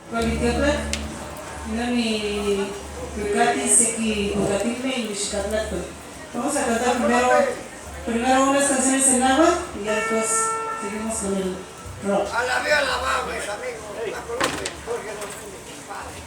Kualitatlak, nami Kukati Seki Kukatilme y Mishkatlato. Vamos a cantar primero unas canciones en agua y ya después seguimos con el rock. A la vez alabado, mis amigos, la Colombia, porque no soy mi padre.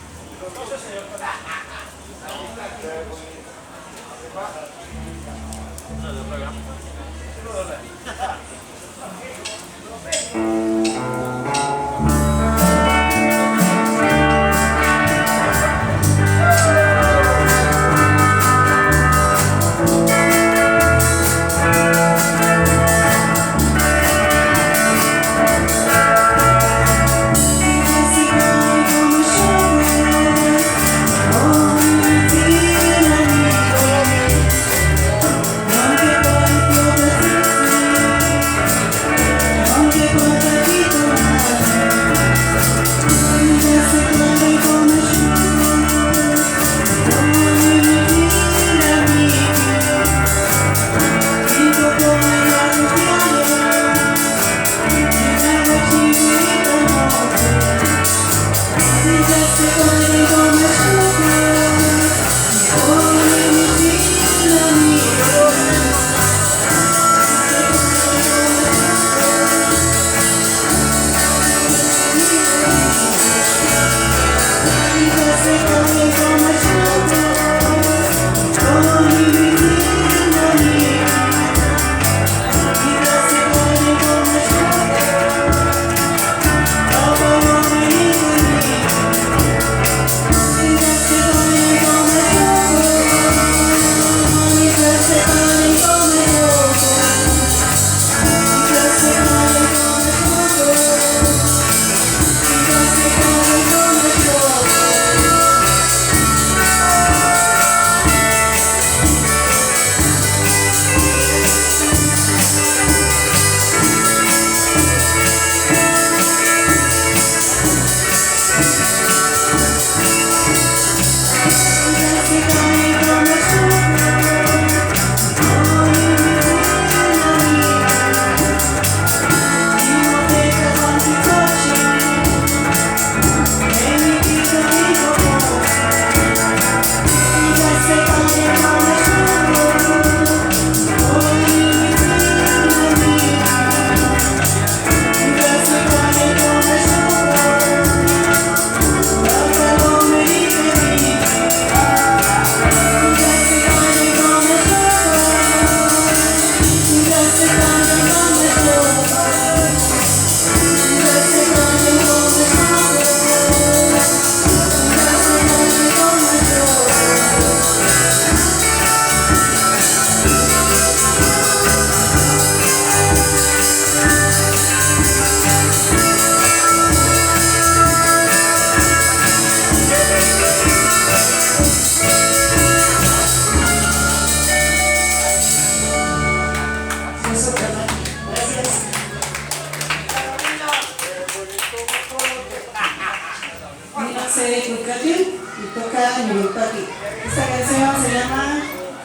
Y toca mi papi. Esta canción se llama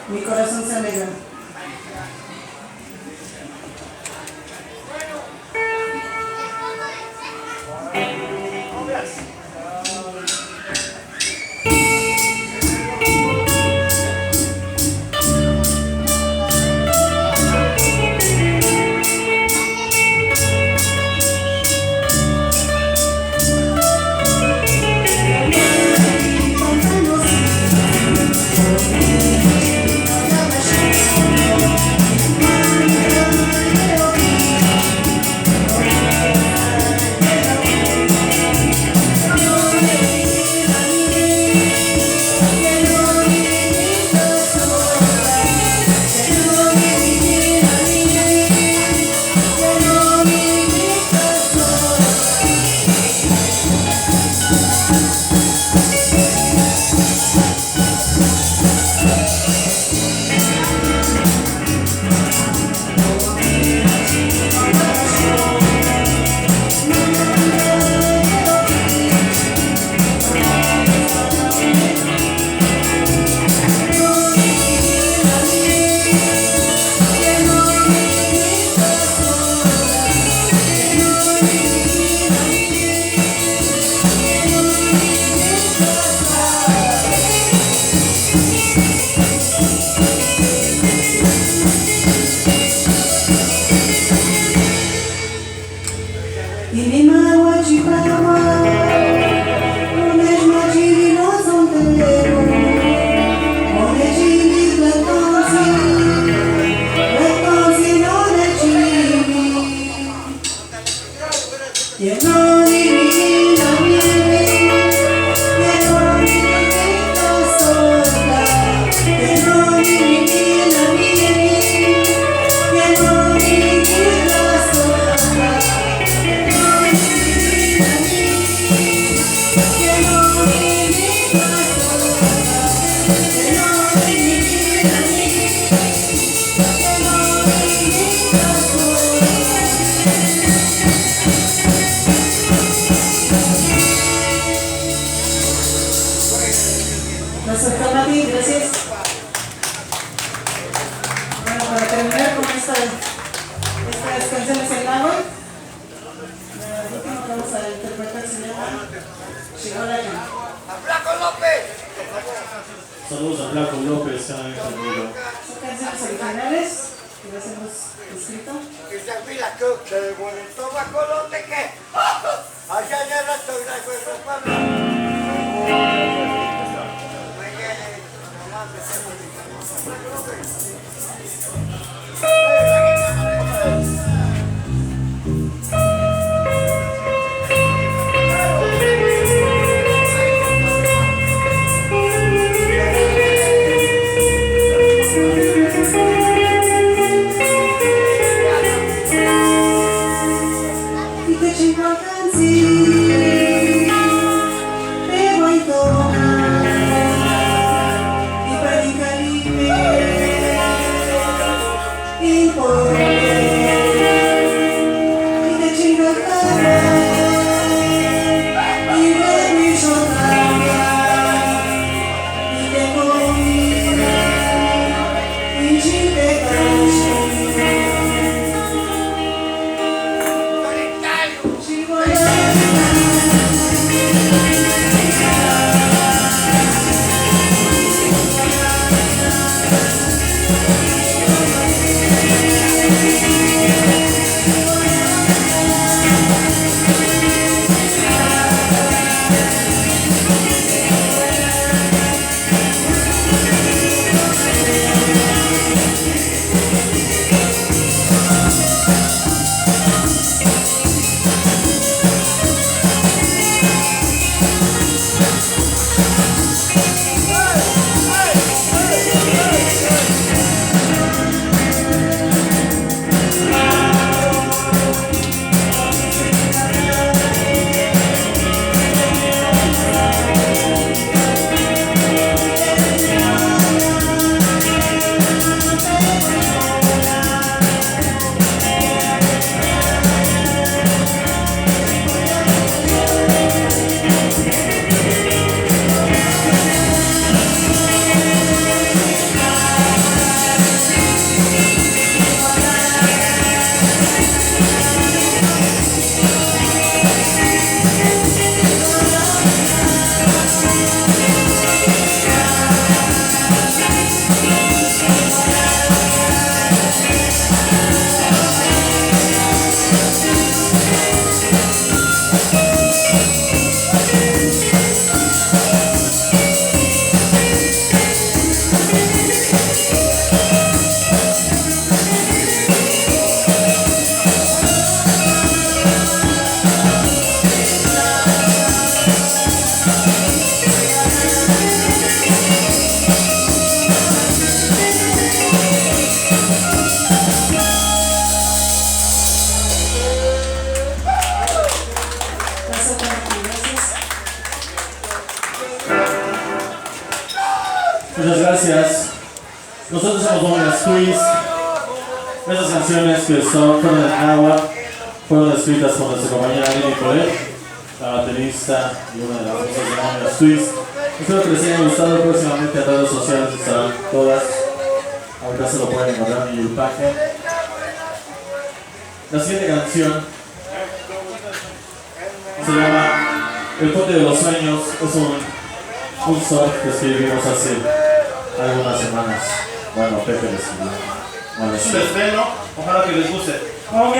Mi corazón se alegra. Thank you. Gracias, Kamati, gracias. Bueno, para terminar con estas canciones en náhuatl, la última que vamos a interpretar se llama Xihualacan. ¡A Flaco López! Saludos a Flaco López, Son canciones originales que las hemos escrito. Que se afila que el buen estómago lo te que. Allá ya la togra fue Pablo. Muchas gracias. Nosotros somos Dominus Twist. Estas canciones que fueron en agua fueron escritas por nuestra compañera Lili Colet, la baterista y una de las voces de Dominus Twist. Espero que les haya gustado. Próximamente en redes sociales estarán todas. Ahorita se lo pueden encontrar en Yulpaje. La siguiente canción se llama El Puente de los Sueños. Es un surf que escribimos hace algunas semanas. Bueno, Pepe le escribió. Bueno, Es un estreno, ojalá que les guste. ¡Vamos!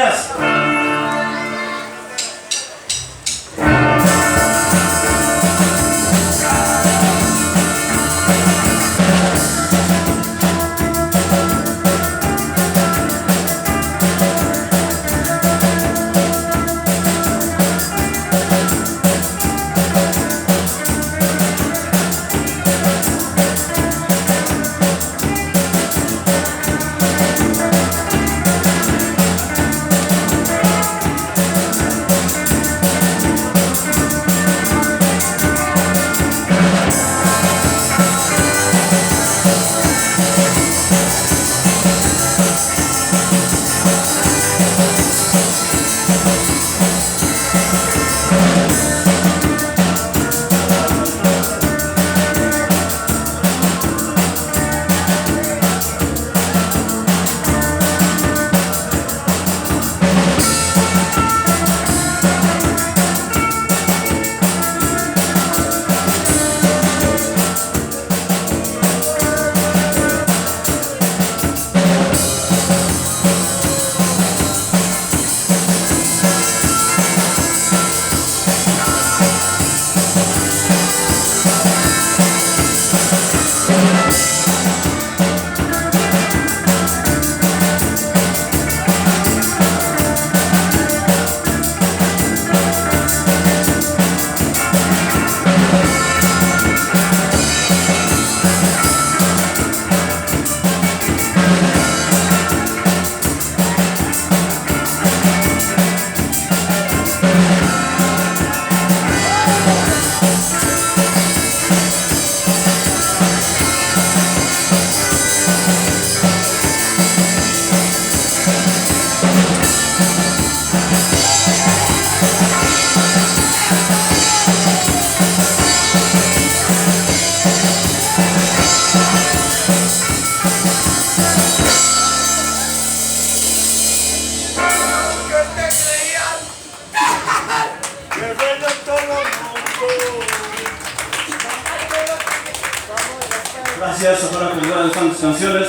Gracias, ojalá que les vayan gustando tus canciones.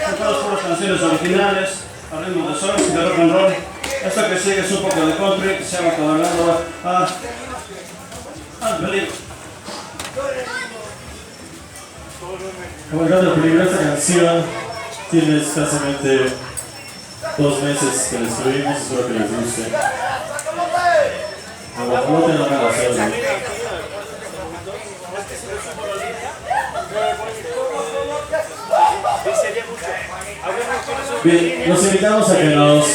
Son todas puras canciones originales, al ritmo de soul y de rock and roll. Esta que sigue es un poco de country, que se llama Cabalgando al Peligro. Cabalgando al Peligro, esta canción tiene escasamente 2 meses que la escribimos, espero que les guste. El guajolote no me la sé, ¿no? Bien, los invitamos a que nos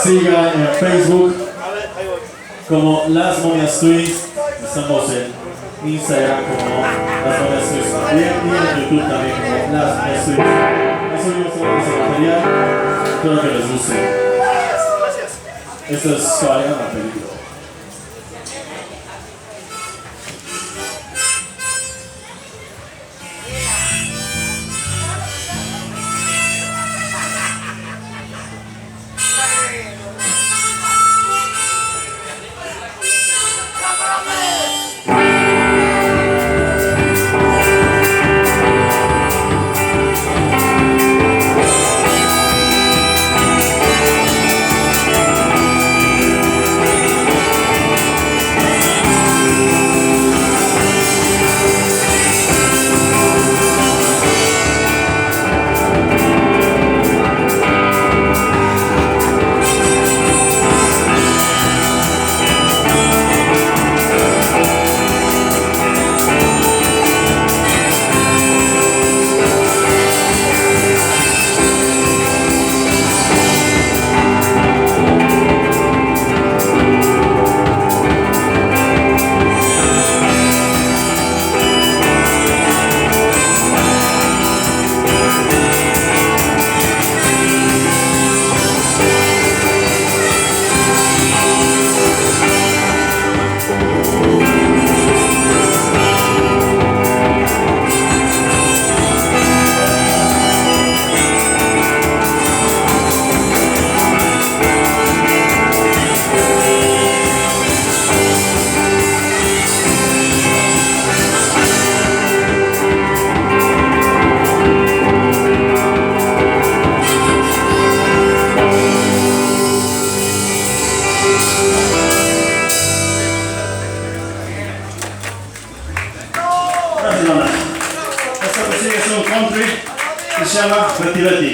sigan en Facebook como Las Momias Twins. Estamos en Instagram como Las Momias Twins también y en YouTube también como Las Momias Twins. Nos subimos todo ese material, espero que les guste. Esto es Cabalgando al Peligro. Esto que sigue es un country que se llama Betty Betty.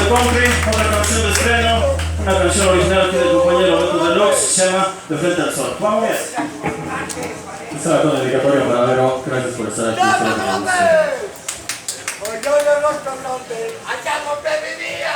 Country, otra canción de estreno, una canción original que del compañero Beto Deluxe, se llama De Frente al Sol. ¡Vamos bien! Esta es la dedicatoria para Vero, gracias por estar aquí. Allá donde vivía.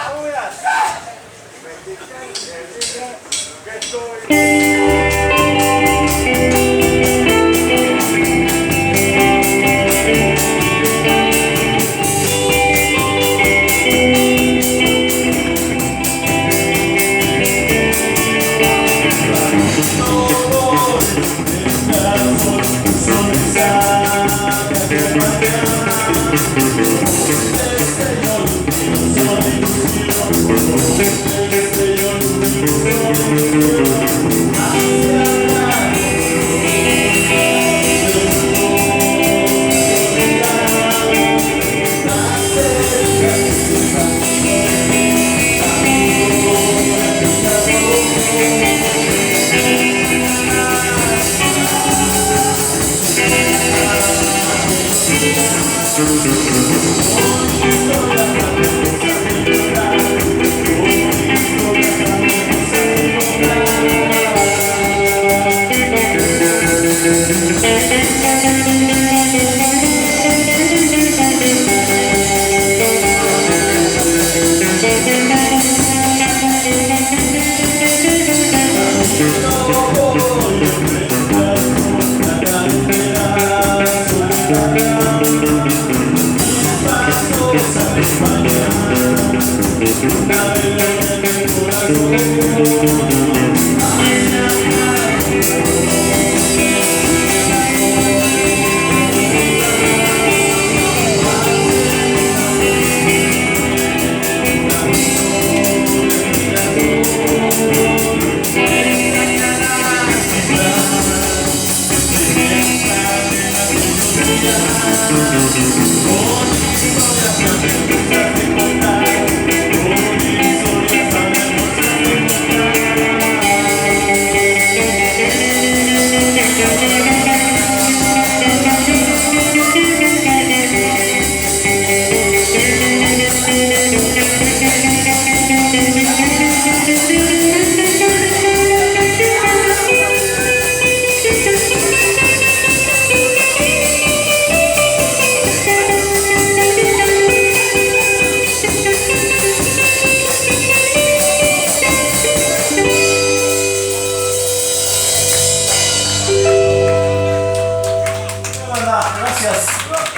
Gracias.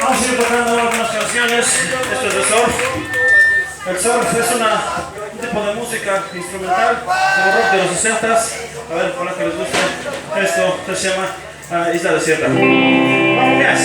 Vamos a ir tocando algunas canciones. Esto es de surf. El surf es un tipo de música instrumental como rock de los 60s. A ver, para que les guste. Esto se llama Isla Desierta. Vamos, guys.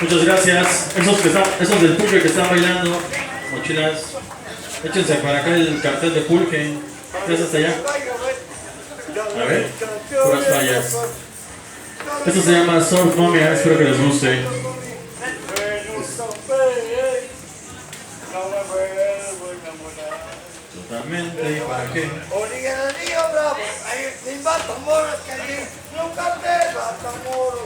Muchas gracias. Esos del pulque que están bailando, mochilas, échense para acá el cartel de pulque. ¿Ves hasta allá? A ver, puras fallas. Esto se llama Surf Momia, espero que les guste. Totalmente, ¿para qué? Nunca te vas a morir.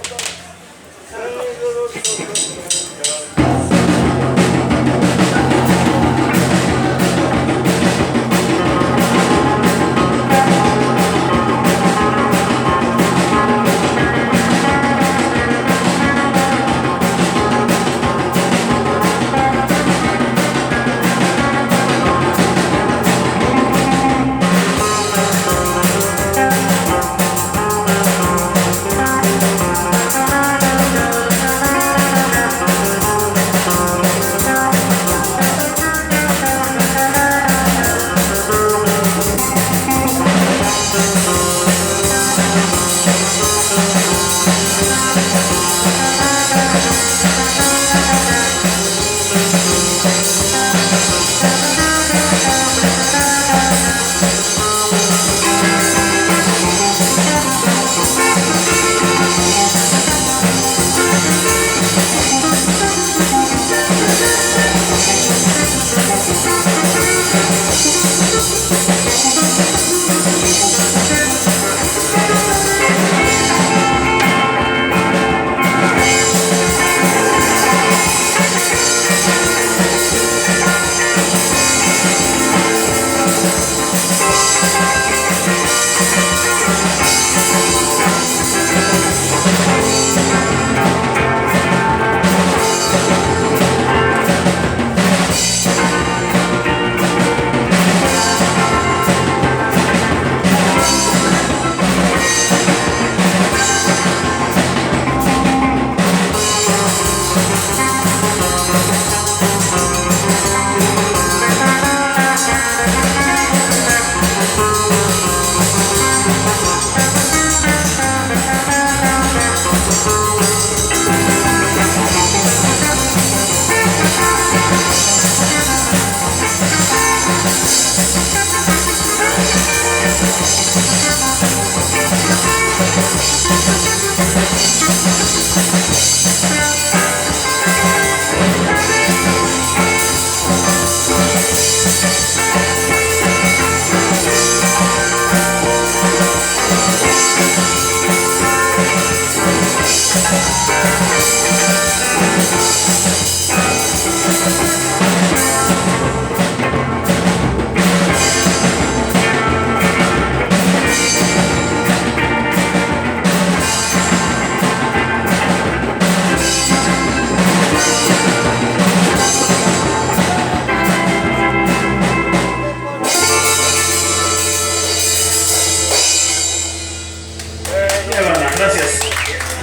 Gracias.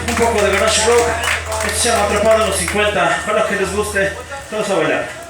Un poco de garage rock. Esto se llama Atrapado en los 50. Ojalá que les guste. Todos a bailar.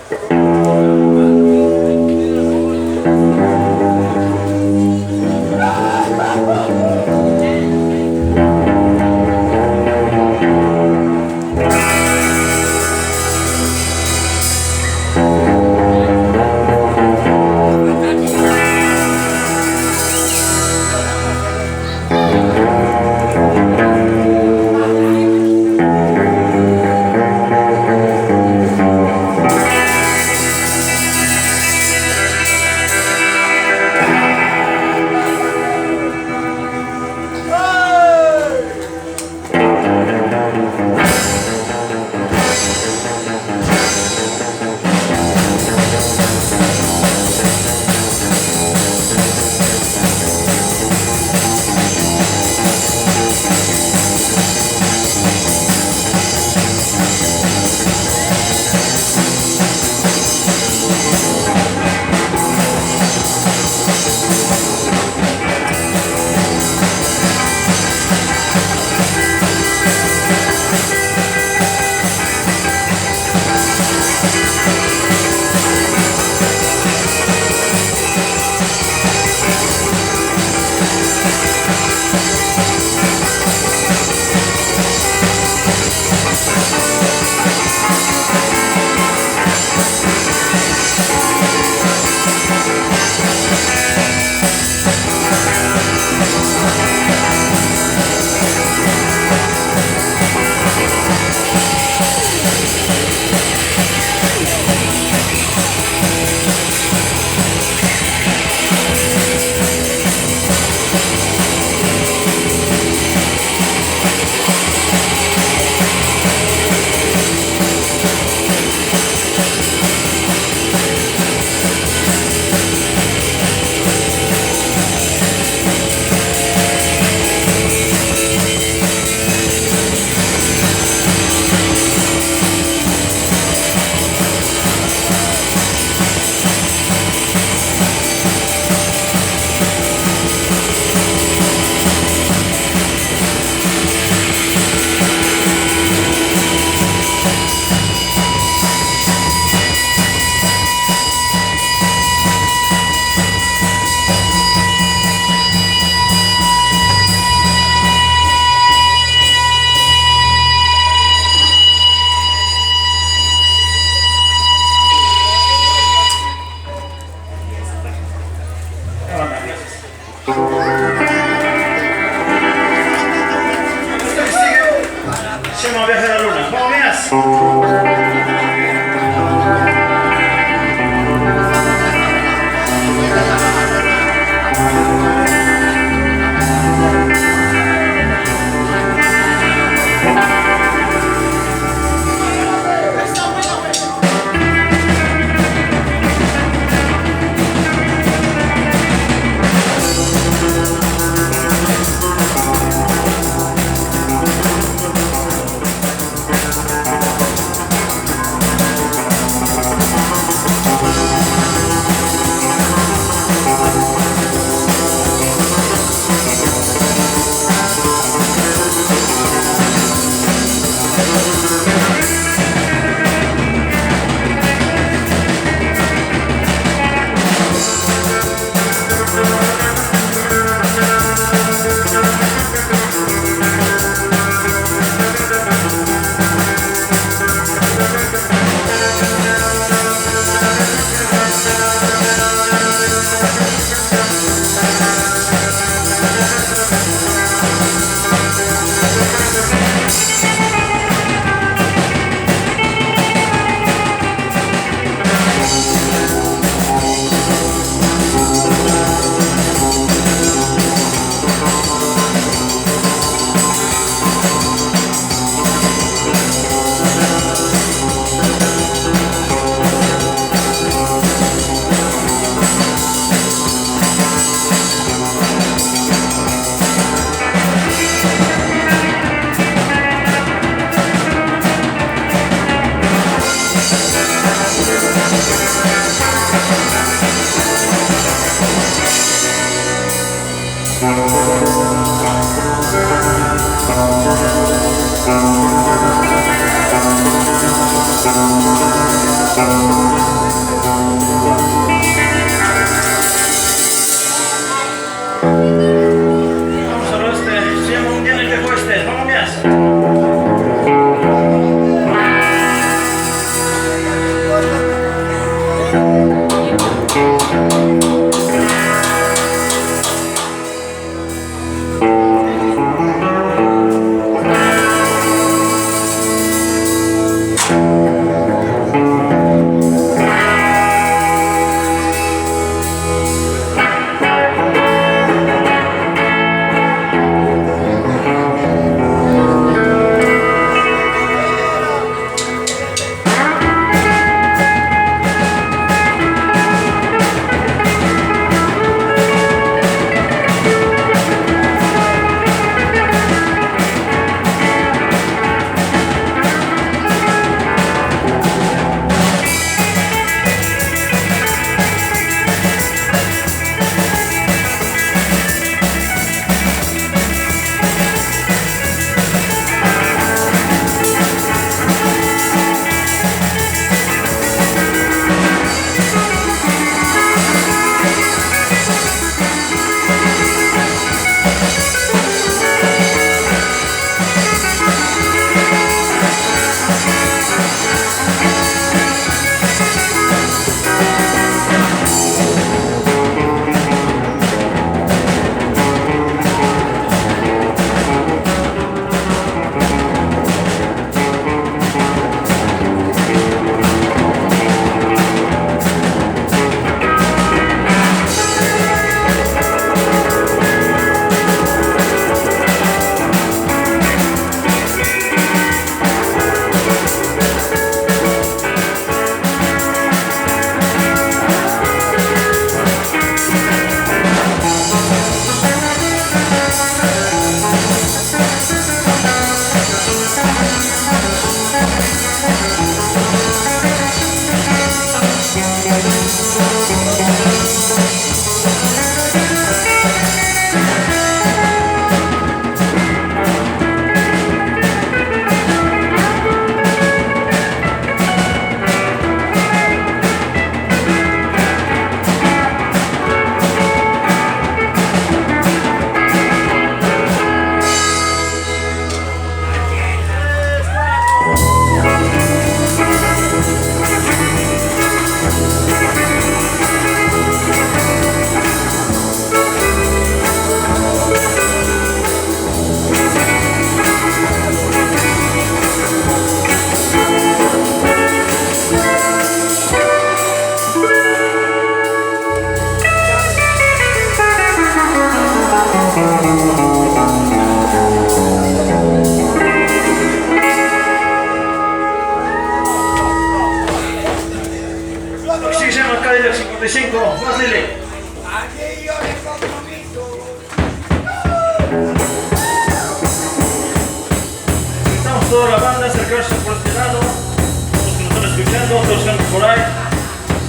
toda la banda a acercarse por este lado. Todos los que nos están escuchando, todos los que están por ahí.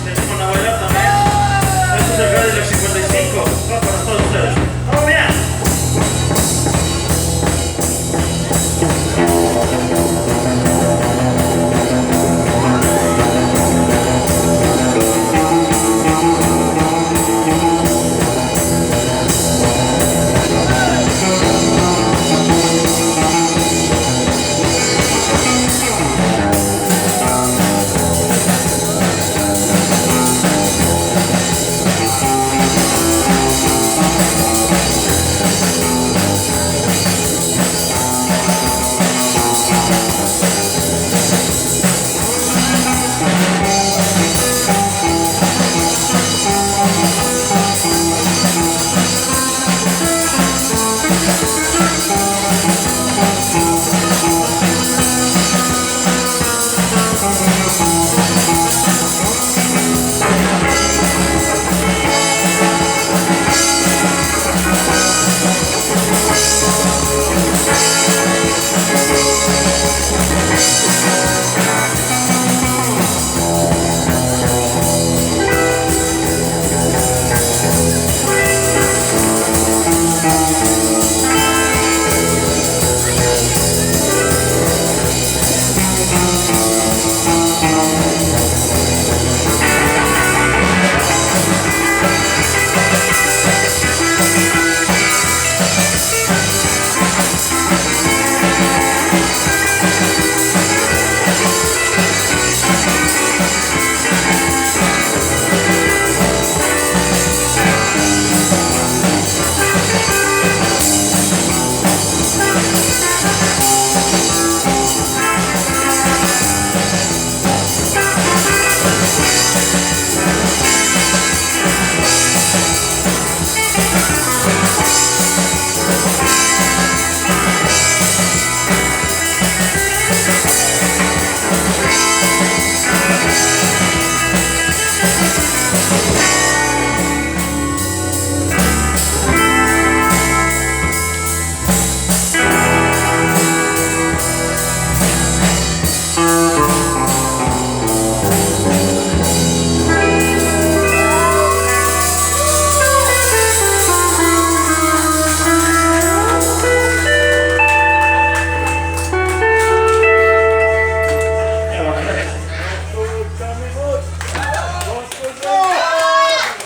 Se animan a bailar también. Esto es el Cadillac 55. Va para todos ustedes. ¡Vamos bien!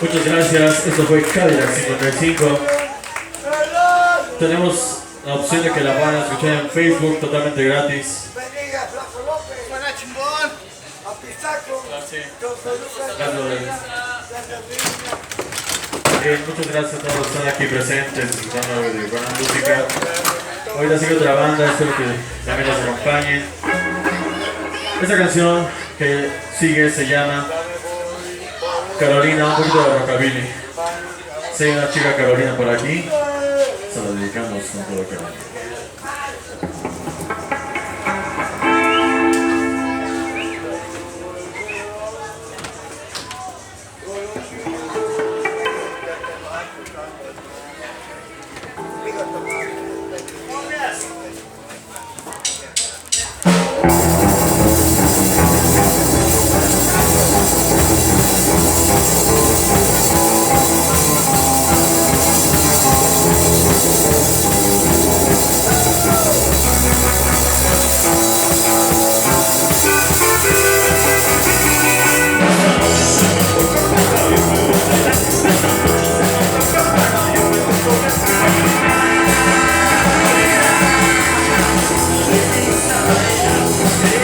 Muchas gracias, esto fue Cadillac 55. Tenemos la opción de que la van a escuchar en Facebook totalmente gratis. Bendiga, Flaco López. Buena chingón. A Pistaco. Muchas gracias a todos los que están aquí presentes, disfrutando de buena música. Ahorita sigue otra banda, espero que también nos acompañen. Esta canción que sigue se llama Carolina, un poquito de rockabilly. Si hay una chica Carolina por aquí, se la dedicamos con todo cariño. Yeah.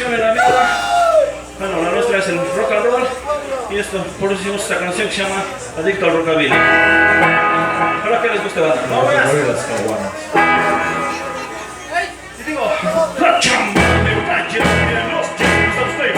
llama la mierda. Bueno, la nuestra es el rock and roll. Y esto, por eso hicimos esta canción que se llama Adicto al Rockabilly. Ojalá que les guste bastante. No veas. Y digo, la chamba me raya en los tiempos a usted.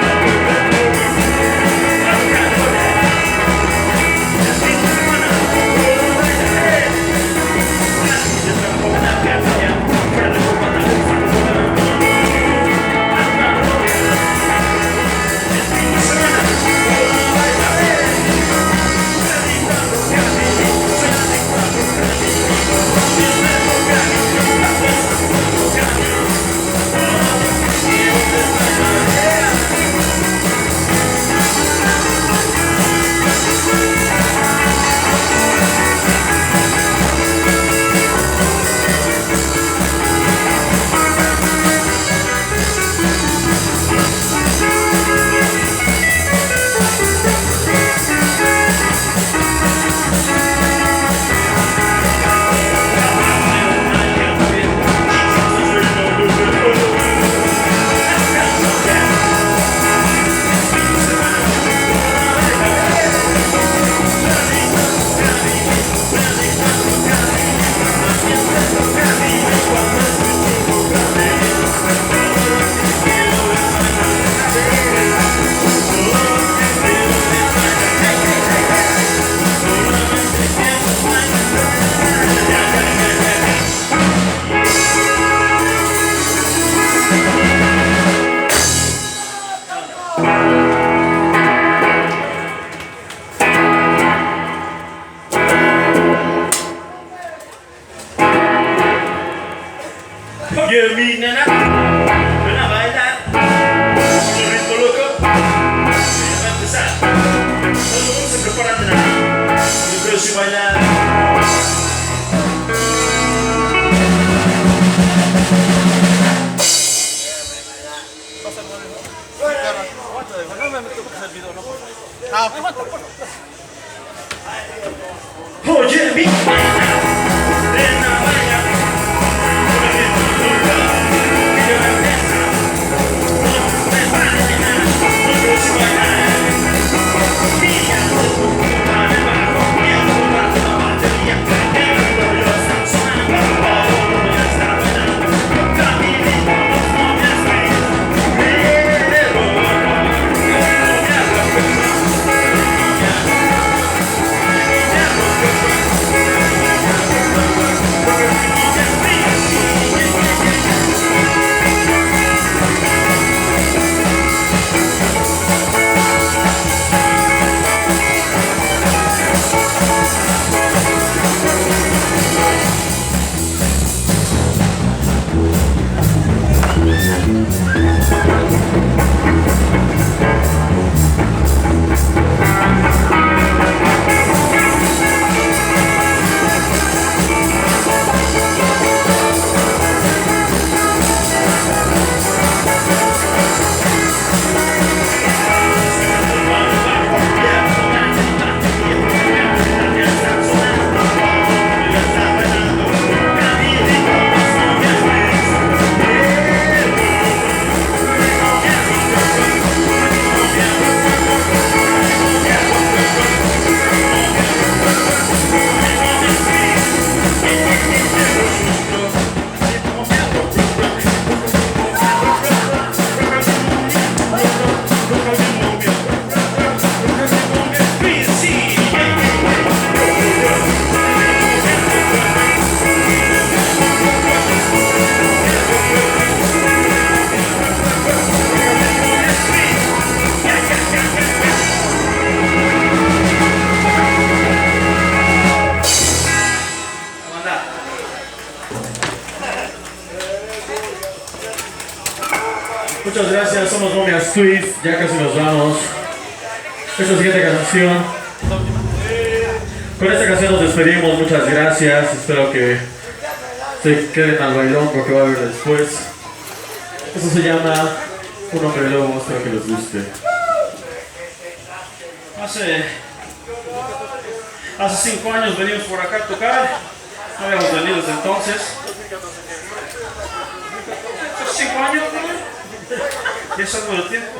Oye, mi nena, ven a bailar, un ritmo loco, ya va a empezar. Todos se preparan, nena, yo quiero si bailar. Oye, mi nena, ven a bailar. Muchas gracias, somos Momias Twist, ya casi nos vamos. Esta siguiente canción. Con esta canción nos despedimos, muchas gracias. Espero que se queden al bailón porque va a haber después. Esto se llama Un Hombre Lobo, espero que les guste. Hace 5 años venimos por acá a tocar, no habíamos venido desde entonces. ¿Hace 5 años, ¿no? ya es algo de tiempo.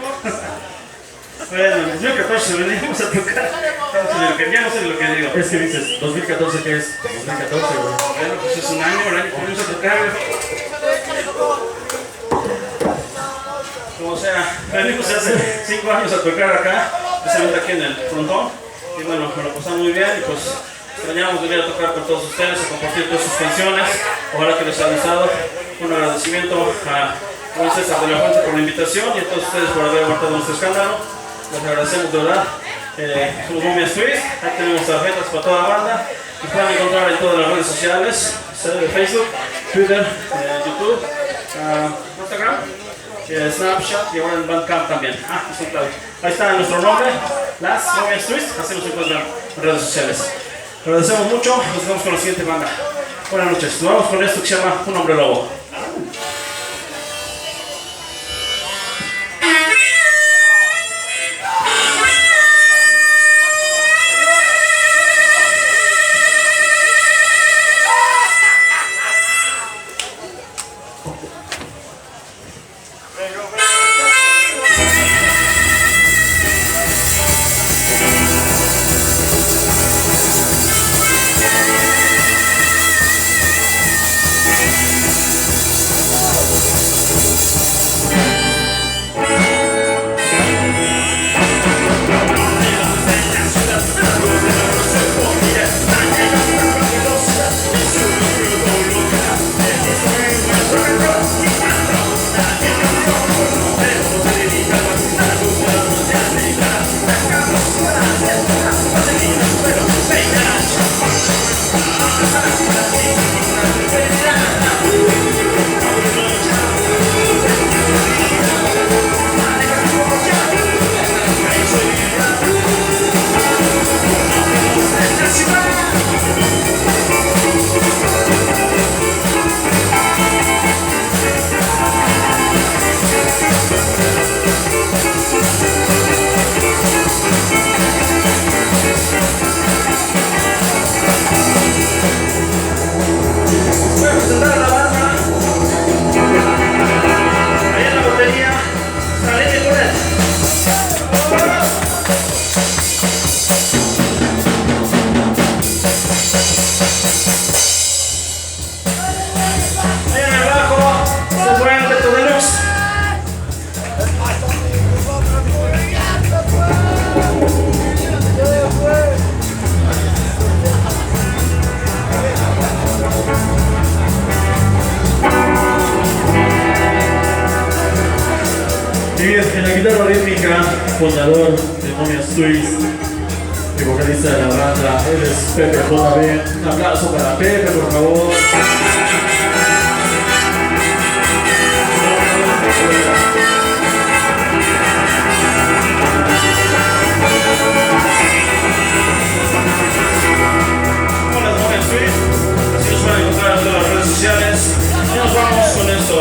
Bueno, en 2014 venimos a tocar. Ya no sé lo que digo. Es que dices, 2014, ¿qué es? 2014, güey. Bueno, pues es un año, el año que venimos a tocar. Como sea, venimos hace 5 años a tocar acá, especialmente aquí en el frontón. Y bueno, me lo pasamos muy bien y pues extrañamos venir a tocar con todos ustedes, a compartir todas sus canciones. Ojalá que les haya gustado. Un agradecimiento a Juan César de la Fuente por la invitación y a todos ustedes por haber aguantado nuestro escándalo. Les agradecemos de verdad. Somos Momias Twist, ahí tenemos tarjetas para toda la banda. Nos pueden encontrar en todas las redes sociales, Facebook, Twitter, YouTube, Instagram, Snapchat y ahora en Bandcamp también. Es un clave. Ahí está nuestro nombre, Las Momias Twist, así nos encuentran en redes sociales. Agradecemos mucho, nos vemos con la siguiente banda. Buenas noches, nos vamos con esto que se llama Un Hombre Lobo. En la guitarra rítmica, fundador de Momias Twist y vocalista de la banda, él es Pepe JB. Un aplauso para Pepe, por favor. Hola, Momias Twist. Así nos van a encontrar en todas las redes sociales. Y nos vamos con esto.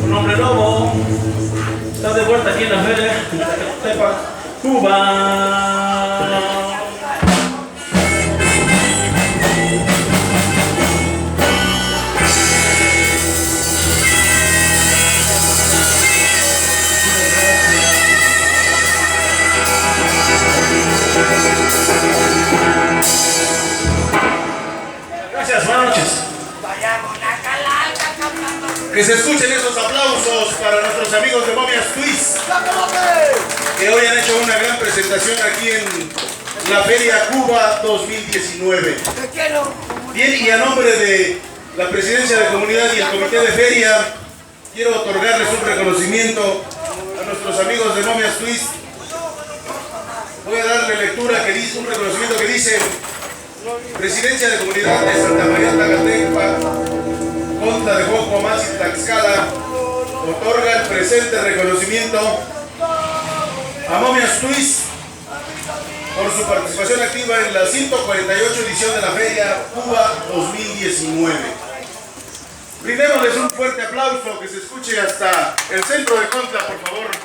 Un hombre lobo está de vuelta aquí en la feria de Tepa, Cuba. Gracias, buenas noches. Que se escuchen esos aplausos para nuestros amigos de Momias Twist, que hoy han hecho una gran presentación aquí en la Feria Cuba 2019. Bien, y a nombre de la Presidencia de Comunidad y el Comité de Feria, quiero otorgarles un reconocimiento a nuestros amigos de Momias Twist. Voy a darle lectura, que dice un reconocimiento que dice: Presidencia de Comunidad de Santa María Tagatepa, Conta de Jocoamás y Tlaxcala, otorga el presente reconocimiento a Momias Twist por su participación activa en la 148 edición de la Feria Cuba 2019. Brindémosles un fuerte aplauso, que se escuche hasta el centro de Conta, por favor.